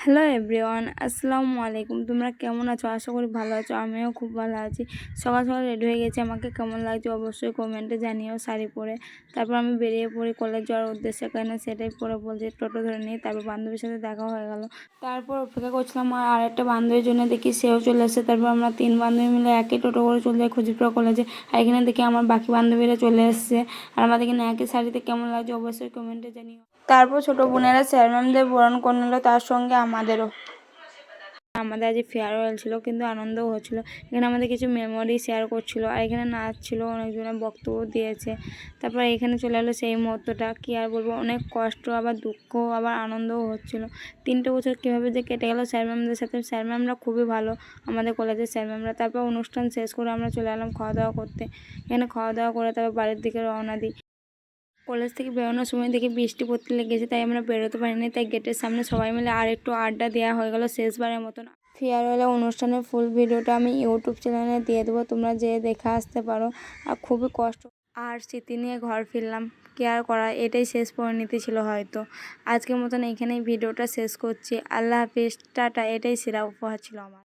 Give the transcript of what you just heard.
Hello everyone, আসসালামু আলাইকুম। তোমরা কেমন আছো? আশা করি ভালো আছো। আমিও খুব ভালো আছি। সকাল সকাল রেডি হয়ে গেছি। আমাকে কেমন লাগছে অবশ্যই কমেন্টে জানিও। শাড়ি পরে তারপর আমি বেরিয়ে পড়ি কলেজ যাওয়ার উদ্দেশ্যে, কেন সেটাই পরে বলছি। টোটো ধরে নিই, তারপর বান্ধবীর সাথে দেখা হয়ে গেল। তারপর অপেক্ষা করছিলাম আর আরেকটা বান্ধবীর জন্য, দেখি সেও চলে এসেছে। তারপর আমরা তিন বান্ধবী মিলে একই টোটো করে চলে যাই খুজিপুরা কলেজে। আর এখানে দেখি আমার বাকি বান্ধবীরা চলে এসেছে। আর আমাদের এখানে একই শাড়িতে কেমন লাগছে অবশ্যই কমেন্টে জানিও। তারপর ছোটো বোনেরা স্যার ম্যামদের বরণ করে নিল, তার সঙ্গে আমাদের আজ ফেয়ারওয়েল ছিল, কিন্তু আনন্দও হচ্ছিলো। এখানে আমাদের কিছু মেমোরি শেয়ার করছিল, আর এখানে নাচ ছিল, অনেকজনের বক্তব্য দিয়েছে। তারপর এখানে চলে এলো সেই মুহূর্তটা, কি আর বলবো, অনেক কষ্ট, আবার দুঃখ, আবার আনন্দও হচ্ছিল। 3টে বছর কীভাবে যে কেটে গেল স্যার ম্যামদের সাথে। স্যার ম্যামরা খুবই ভালো, আমাদের কলেজের স্যার ম্যামরা। তারপর অনুষ্ঠান শেষ করে আমরা চলে এলাম খাওয়া দাওয়া করতে। এখানে খাওয়া দাওয়া করে তারপর বাড়ির দিকে রওনা দিই। কলেজ থেকে বেরোনোর সময় দেখি বৃষ্টি পড়তে লেগেছে, তাই আমরা বেরোতে পারিনি। তাই গেটের সামনে সবাই মিলে আর একটু আড্ডা দেওয়া হয়ে গেল শেষবারের মতন। ফেয়ারওয়েলের অনুষ্ঠানের ফুল ভিডিওটা আমি ইউটিউব চ্যানেলে দিয়ে দেবো, তোমরা যেয়ে দেখে আসতে পারো। আর খুবই কষ্ট আর স্মৃতি নিয়ে ঘর ফিরলাম, কি আর করা, এটাই শেষ পরিণতি ছিল হয়তো। আজকের মতন এইখানেই ভিডিওটা শেষ করছি। আল্লাহ হাফিজ, টাটা। এটাই সেরা উপহার ছিল আমার।